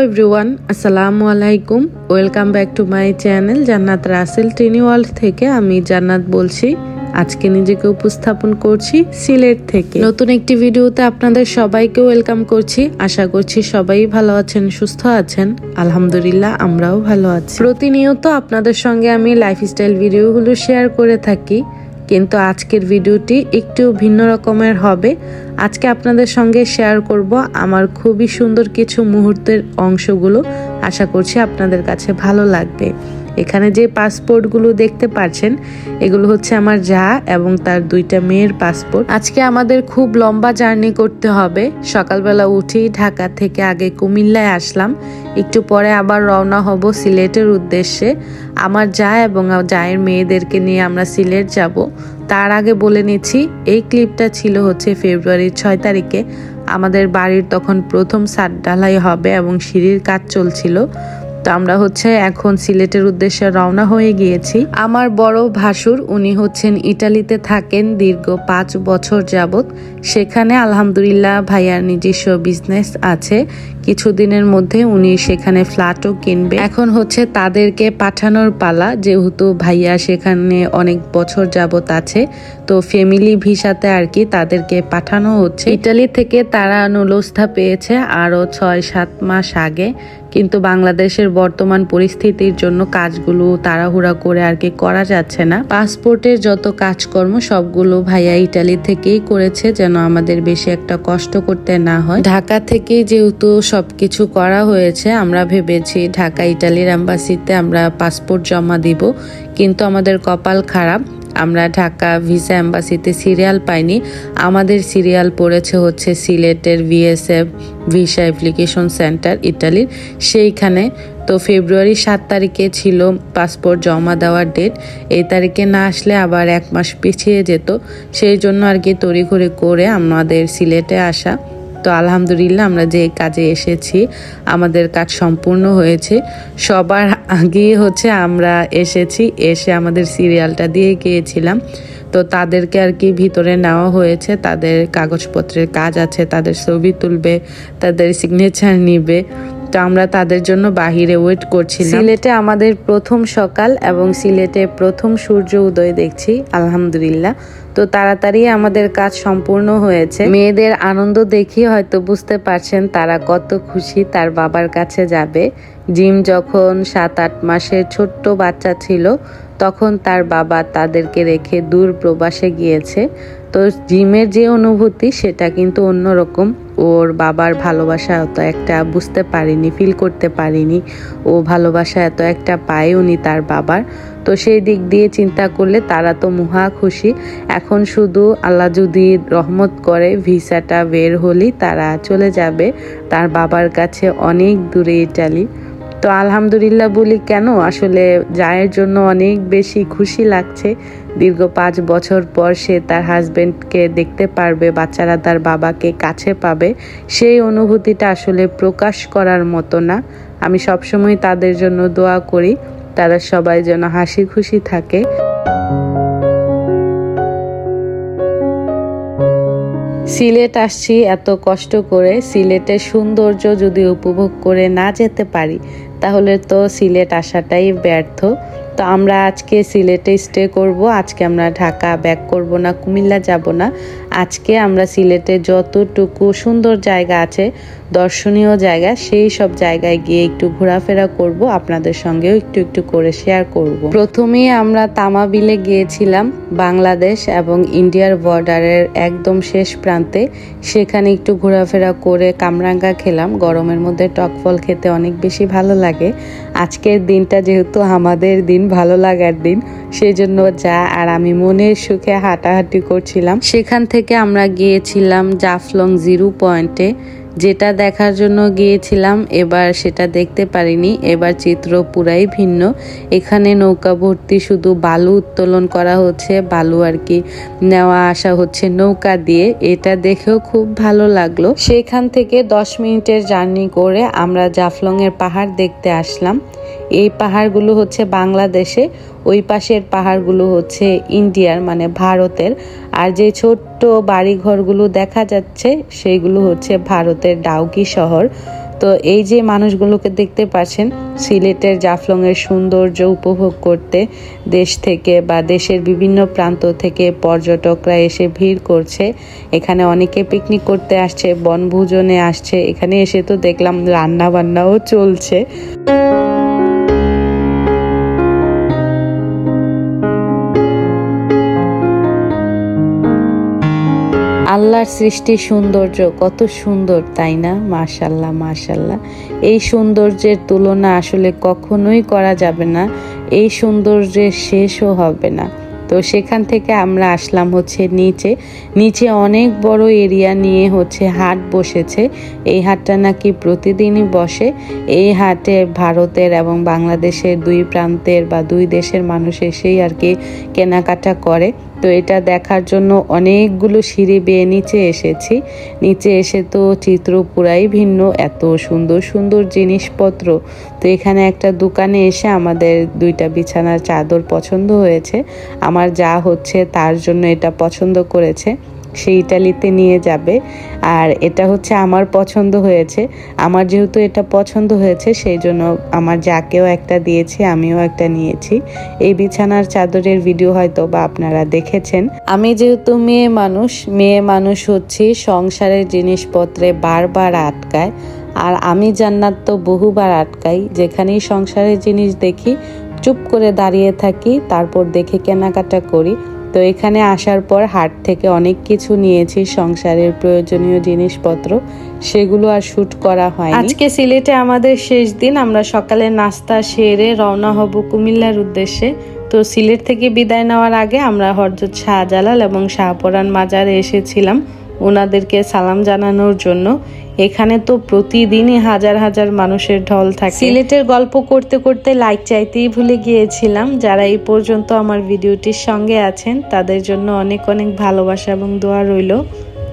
Everyone, আসসালামু আলাইকুম। Welcome back to my channel জান্নাত রাসেল টিনি ওয়ার্ল্ড থেকে। আমি জান্নাত বলছি। আজকে নিজেকে উপস্থাপন করছি সিলেট থেকে। নতুন একটি ভিডিওতে আপনাদের সবাইকে ওয়েলকাম করছি। আশা করছি সবাই ভালো আছেন, সুস্থ আছেন। আলহামদুলিল্লাহ, আমরাও ভালো আছি। প্রতিনিয়ত আপনাদের সঙ্গে আমি লাইফস্টাইল ভিডিওগুলো শেয়ার করে থাকি, কিন্তু আজকের ভিডিওটি একটু ভিন্ন রকমের হবে। আজকে আপনাদের সঙ্গে শেয়ার করব আমার খুবই সুন্দর কিছু মুহূর্তের অংশগুলো। আশা করছি আপনাদের কাছে ভালো লাগবে। এখানে যে পাসপোর্টগুলো দেখতে পাচ্ছেন, এগুলো হচ্ছে আমার যা এবং তার দুইটা মেয়ের পাসপোর্ট। আজকে আমাদের খুব লম্বা জার্নি করতে হবে। সকালবেলা উঠি ঢাকা থেকে আগে কুমিল্লায় আসলাম, একটু পরে আবার রওনা হব সিলেটের উদ্দেশ্যে। আমার যা এবং জায়ের মেয়েদেরকে নিয়ে আমরা সিলেট যাব। তার আগে বলে নিচ্ছি, এই ক্লিপটা ছিল হচ্ছে ফেব্রুয়ারির 6 তারিখে। আমাদের বাড়ির তখন প্রথম ছাদ ঢালাই হবে এবং সিঁড়ির কাজ চলছিল। তো আমরা হচ্ছে এখন সিলেটের উদ্দেশ্যে রওনা হয়ে গিয়েছি। আমার বড় ভাসুর, উনি হচ্ছেন ইটালিতে থাকেন দীর্ঘ 5 বছর যাবত। সেখানে আলহামদুলিল্লাহ ভাইয়ার নিজস্ব বিজনেস আছে। কিছুদিনের মধ্যে উনি সেখানে ফ্ল্যাটও কিনবে। এখন হচ্ছে তাদেরকে পাঠানোর পালা, যেহেতু ভাইয়া সেখানে অনেক বছর যাবত আছে। তো ফ্যামিলি ভিসাতে আর কি তাদেরকে পাঠানো হচ্ছে। ইটালি থেকে তারা নুলস্থা পেয়েছে আরো 6-7 মাস আগে, কিন্তু বাংলাদেশের বর্তমান পরিস্থিতির জন্য কাজগুলো তাড়াহুড়া করে আর কি করা যাচ্ছে না। পাসপোর্টের যত কাজকর্ম সবগুলো ভাইয়া ইটালি থেকেই করেছে, যেন আমাদের বেশি একটা কষ্ট করতে না হয়। ঢাকা থেকে যেহেতু সবকিছু করা হয়েছে, আমরা ভেবেছি ঢাকা ইটালির এম্বাসিতে আমরা পাসপোর্ট জমা দিব, কিন্তু আমাদের কপাল খারাপ। আমরা ঢাকা ভিসা এম্বাসিতে সিরিয়াল পাইনি। আমাদের সিরিয়াল পড়েছে হচ্ছে সিলেটের VSF ভিসা অ্যাপ্লিকেশন সেন্টার ইটালির, সেইখানে। তো ফেব্রুয়ারি 7 তারিখে ছিল পাসপোর্ট জমা দেওয়ার ডেট। এই তারিখে না আসলে আবার 1 মাস পিছিয়ে যেত। সেই জন্য আর কি তড়িঘড়ি করে আমাদের সিলেটে আসা। তো আলহামদুলিল্লাহ আমরা যে কাজে এসেছি, আমাদের কাজ সম্পূর্ণ হয়েছে। সবার আগে হচ্ছে আমরা এসেছি, এসে আমাদের সিরিয়ালটা দিয়ে গিয়েছিলাম। তো তাদেরকে আর কি ভিতরে নেওয়া হয়েছে। তাদের কাগজপত্রের কাজ আছে, তাদের ছবি তুলবে, তাদের সিগনেচার নিবে। তো আমরা তাদের জন্য বাহিরে ওয়েট করছিলাম। সিলেটে আমাদের প্রথম সকাল এবং সিলেটে প্রথম সূর্য উদয় দেখছি, আলহামদুলিল্লাহ। তো তাড়াতাড়ি আমাদের কাজ সম্পূর্ণ হয়েছে। মেয়েদের আনন্দ দেখি হয়তো বুঝতে পারছেন তারা কত খুশি তার বাবার কাছে যাবে। জিম যখন 7-8 মাসের ছোট্ট বাচ্চা ছিল, তখন তার বাবা তাদেরকে রেখে দূর প্রবাসে গিয়েছে। তো জিমের যে অনুভূতি সেটা কিন্তু অন্যরকম। ওর বাবার ভালোবাসা এত একটা বুঝতে পারিনি, ফিল করতে পারিনি। ও ভালোবাসা এত একটা পায় উনি তার বাবার। তো সেই দিক দিয়ে চিন্তা করলে তারা তো মহা খুশি। এখন শুধু আল্লাহ যদি রহমত করে ভিসাটা বের হলেই তারা চলে যাবে তার বাবার কাছে, অনেক দূরে ইটালি। তো আলহামদুলিল্লাহ বলি কেন, আসলে জায়ের জন্য অনেক বেশি খুশি লাগছে। দীর্ঘ 5 বছর পর সে তার হাজবেন্ডকে দেখতে পারবে, বাচ্চারা তার বাবাকে কাছে পাবে। সেই অনুভূতিটা আসলে প্রকাশ করার মতো না। আমি সবসময় তাদের জন্য দোয়া করি, তারা সবাই যেন হাসি খুশি থাকে। সিলেট আসছি এত কষ্ট করে, সিলেটের সৌন্দর্য যদি উপভোগ করে না যেতে পারি, তাহলে তো সিলেট আসাটাই ব্যর্থ। তো আমরা আজকে সিলেটে স্টে করব। আজকে আমরা ঢাকা ব্যাক করব না, কুমিল্লা যাব না। আজকে আমরা সিলেটে যতটুকু সুন্দর জায়গা আছে, দর্শনীয় জায়গা, সেই সব জায়গায় গিয়ে একটু ঘোরাফেরা করব, আপনাদের সঙ্গেও একটু একটু করে শেয়ার করব। প্রথমেই আমরা তামাবিলে গিয়েছিলাম, বাংলাদেশ এবং ইন্ডিয়ার বর্ডারের একদম শেষ প্রান্তে। সেখানে একটু ঘোরাফেরা করে কামরাঙ্গা খেলাম। গরমের মধ্যে টক ফল খেতে অনেক বেশি ভালো লাগে। আজকের দিনটা যেহেতু আমাদের দিন, ভালো লাগার দিন, সেই জন্য যা আর আমি মনের সুখে হাঁটাহাঁটি করছিলাম। সেখান থেকে আমরা গিয়েছিলাম জাফলং জিরো পয়েন্টে, যেটা দেখার জন্য গিয়েছিলাম। এবার সেটা দেখতে পারিনি। এবার চিত্র পুরাই ভিন্ন। এখানে নৌকা ভর্তি শুধু বালু উত্তোলন করা হচ্ছে, বালু আর কি নেওয়া আসা হচ্ছে নৌকা দিয়ে। এটা দেখেও খুব ভালো লাগলো। সেখান থেকে 10 মিনিটের জার্নি করে আমরা জাফলং এর পাহাড় দেখতে আসলাম। এই পাহাড়গুলো হচ্ছে বাংলাদেশে, ওই পাশের পাহাড়গুলো হচ্ছে ইন্ডিয়ার মানে ভারতের। আর যে ছোট্ট বাড়ি ঘরগুলো দেখা যাচ্ছে সেইগুলো হচ্ছে ভারতের ডাউকি শহর। তো এই যে মানুষগুলোকে দেখতে পাচ্ছেন সিলেটের জাফলংয়ের সৌন্দর্য উপভোগ করতে দেশ থেকে বা দেশের বিভিন্ন প্রান্ত থেকে পর্যটকরা এসে ভিড় করছে। এখানে অনেকে পিকনিক করতে আসছে, বনভোজনে আসছে। এখানে এসে তো দেখলাম রান্না বান্নাও চলছে। আল্লাহর সৃষ্টি সৌন্দর্য কত সুন্দর, তাই না? মাশাআল্লাহ মাশাআল্লাহ। এই সৌন্দর্যের তুলনা আসলে কখনোই করা যাবে না, এই সৌন্দর্যের শেষও হবে না। তো সেখান থেকে আমরা আসলাম হচ্ছে নিচে অনেক বড় এরিয়া নিয়ে হচ্ছে হাট বসেছে। এই হাটটা নাকি প্রতিদিনই বসে। এই হাটে ভারতের এবং বাংলাদেশের দুই প্রান্তের বা দুই দেশের মানুষ এসেই আর কি কেনাকাটা করে। তো এটা দেখার জন্য অনেকগুলো সিঁড়ি বেয়ে নিচে এসেছি। নিচে এসে তো চিত্র পুরাই ভিন্ন, এত সুন্দর সুন্দর জিনিসপত্র। তো এখানে একটা দোকানে এসে আমাদের দুইটা বিছানার চাদর পছন্দ হয়েছে। আমার যা হচ্ছে তার জন্য এটা পছন্দ করেছে, সে ইটালিতে নিয়ে যাবে। আর এটা হচ্ছে আমার পছন্দ হয়েছে। আমার যেহেতু এটা পছন্দ হয়েছে সেই জন্য আমার যাকেও একটা দিয়েছি, আমিও একটা নিয়েছি। এই বিছানার চাদরের ভিডিও হয়তো বা আপনারা দেখেছেন। আমি যেহেতু মেয়ে মানুষ হচ্ছে সংসারের জিনিসপত্রে বারবার আটকায়। আর আমি জান্নাত তো বহুবার আটকাই। যেখানেই সংসারের জিনিস দেখি চুপ করে দাঁড়িয়ে থাকি, তারপর দেখে কেনাকাটা করি। তো এখানে আসার পর হাট থেকে অনেক কিছু নিয়েছি সংসারের প্রয়োজনীয় জিনিসপত্র, সেগুলো আর শুট করা হয়নি। আজকে সিলেটে আমাদের শেষ দিন। আমরা সকালে নাস্তা সেরে রওনা হব কুমিল্লার উদ্দেশ্যে। তো সিলেট থেকে বিদায় নেওয়ার আগে আমরা হযরত শাহজালাল এবং শাহপরান মাজারে এসেছিলাম ওনাদেরকে সালাম জানানোর জন্য। এখানে তো প্রতিদিনই হাজার হাজার মানুষের ঢল থাকে। সিলেটের গল্প করতে করতে লাইক চাইতেই ভুলে গিয়েছিলাম। যারা এই পর্যন্ত আমার ভিডিওটির সঙ্গে আছেন তাদের জন্য অনেক অনেক ভালোবাসা এবং দোয়া রইল।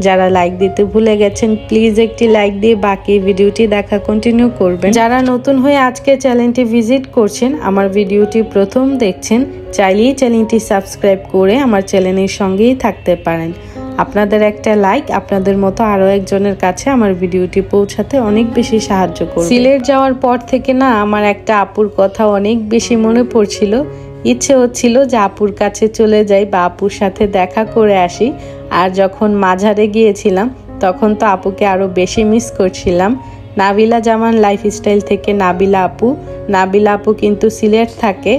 যারা লাইক দিতে ভুলে গেছেন প্লিজ একটি লাইক দিয়ে বাকি ভিডিওটি দেখা কন্টিনিউ করবেন। যারা নতুন হয়ে আজকে চ্যানেলটি ভিজিট করছেন, আমার ভিডিওটি প্রথম দেখছেন, চাইলেই চ্যানেলটি সাবস্ক্রাইব করে আমার চ্যানেলের সঙ্গেই থাকতে পারেন। আপনাদের একটা লাইক আপনাদের মতো আরো একজনের কাছে আমার ভিডিওটি পৌঁছাতে অনেক বেশি সাহায্য করবে। সিলেট যাওয়ার পর থেকে না আমার একটা আপুর কথা অনেক বেশি মনে পড়ছিল। ইচ্ছে হচ্ছিল যে আপুর কাছে চলে যাই বা আপুর সাথে দেখা করে আসি। আর যখন মাঝারে গিয়েছিলাম তখন তো আপুকে আরো বেশি মিস করছিলাম। নাবিলা জামান লাইফস্টাইল থেকে নাবিলা আপু কিন্তু সিলেট থাকে,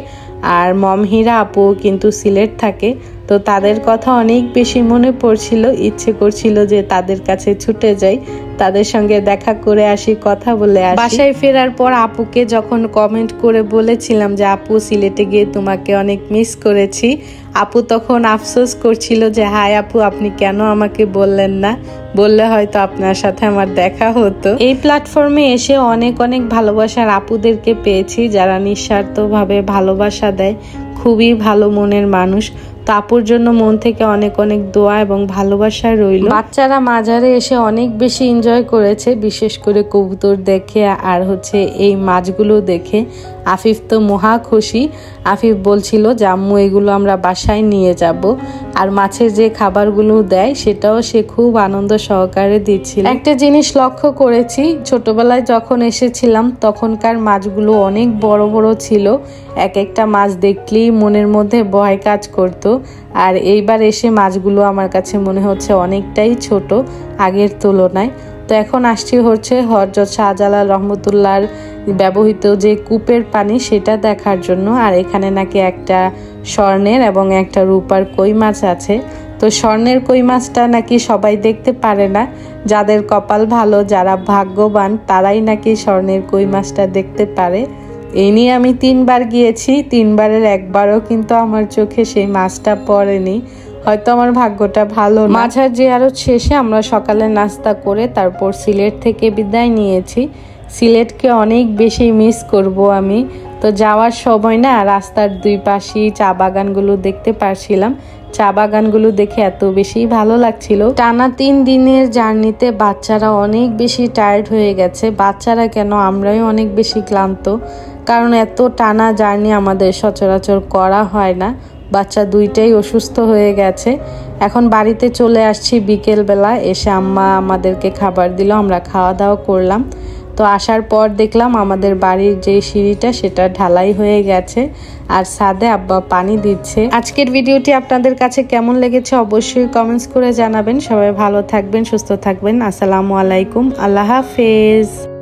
আর মমহিরা আপু কিন্তু সিলেট থাকে। তো তাদের কথা অনেক বেশি মনে পড়ছিল, ইচ্ছে করছিল যে তাদের কাছে ছুটে যাই, তাদের সঙ্গে দেখা করে আসি, কথা বলে আসি। বাসায় ফেরার পর আপুকে যখন কমেন্ট করে বলেছিলাম যে আপু সিলেটে গিয়ে তোমাকে অনেক মিস করেছি, আপু তখন আফসোস করছিল যে হাই আপু আপনি কেন আমাকে বললেন না, বললে হয়তো আপনার সাথে আমার দেখা হতো। এই প্ল্যাটফর্মে এসে অনেক অনেক ভালোবাসার আপুদেরকে পেয়েছি যারা নিঃস্বার্থভাবে ভালোবাসা দেয়, খুবই ভালো মনের মানুষ। তো আপুর জন্য মন থেকে অনেক অনেক দোয়া এবং ভালোবাসা রইল। বাচ্চারা মাজারে এসে অনেক বেশি এনজয় করেছে, বিশেষ করে কবুতর দেখে আর হচ্ছে এই মাছগুলো দেখে। আফিফ তো মহা খুশি। আফিফ বলছিল যে আম্মু এগুলো আমরা বাসায় নিয়ে যাব। আর মাছের যে খাবারগুলো দেয় সেটাও সে খুব আনন্দ সহকারে দিচ্ছিল। একটা জিনিস লক্ষ্য করেছি, ছোটবেলায় যখন এসেছিলাম তখনকার মাছগুলো অনেক বড় বড় ছিল। এক একটা মাছ দেখলেই মনের মধ্যে ভয় কাজ করতো। আর এইবার এসে মাছগুলো আমার কাছে মনে হচ্ছে অনেকটাই ছোট আগের তুলনায়। তো এখন আসছি হচ্ছে হযরত শাহজালাল রহমতুল্লাহর ব্যবহৃত যে কূপের পানি সেটা দেখার জন্য। আর এখানে নাকি একটা স্বর্ণের এবং একটা রূপার কই মাছ আছে। তো স্বর্ণের কই মাছটা নাকি সবাই দেখতে পারে না, যাদের কপাল ভালো, যারা ভাগ্যবান তারাই নাকি স্বর্ণের কই মাছটা দেখতে পারে। এই নিয়ে আমি 3 বার গিয়েছি, 3 বারের একবারও কিন্তু আমার চোখে সেই মাছটা পড়েনি। হয়তো আমার ভাগ্যটা ভালো। মাঝার জিয়ারত শেষে আমরা সকালে নাস্তা করে তারপর সিলেট থেকে বিদায় নিয়েছি। সিলেটকে অনেক বেশি মিস করব আমি। তো যাওয়ার সময় না রাস্তার দুই পাশেই চা বাগানগুলো দেখতে পারছিলাম। চা বাগানগুলো দেখে এত বেশি ভালো লাগছিল। টানা 3 দিনের জার্নিতে বাচ্চারা অনেক বেশি টায়ার্ড হয়ে গেছে। বাচ্চারা কেন, আমরাই অনেক বেশি ক্লান্ত, কারণ এত টানা জার্নি আমাদের সচরাচর করা হয় না। বাচ্চা দুইটাই অসুস্থ হয়ে গেছে। এখন বাড়িতে চলে আসছি বিকেলবেলা। এসে আম্মা আমাদেরকে খাবার দিল, আমরা খাওয়া দাওয়া করলাম। তো আসার পর দেখলাম আমাদের বাড়ির যে সিঁড়িটা সেটা ঢালাই হয়ে গেছে আর ছাদে আব্বা পানি দিচ্ছে। আজকের ভিডিওটি আপনাদের কাছে কেমন লেগেছে অবশ্যই কমেন্টস করে জানাবেন। সবাই ভালো থাকবেন, সুস্থ থাকবেন। আসসালামু আলাইকুম, আল্লাহ হাফেজ।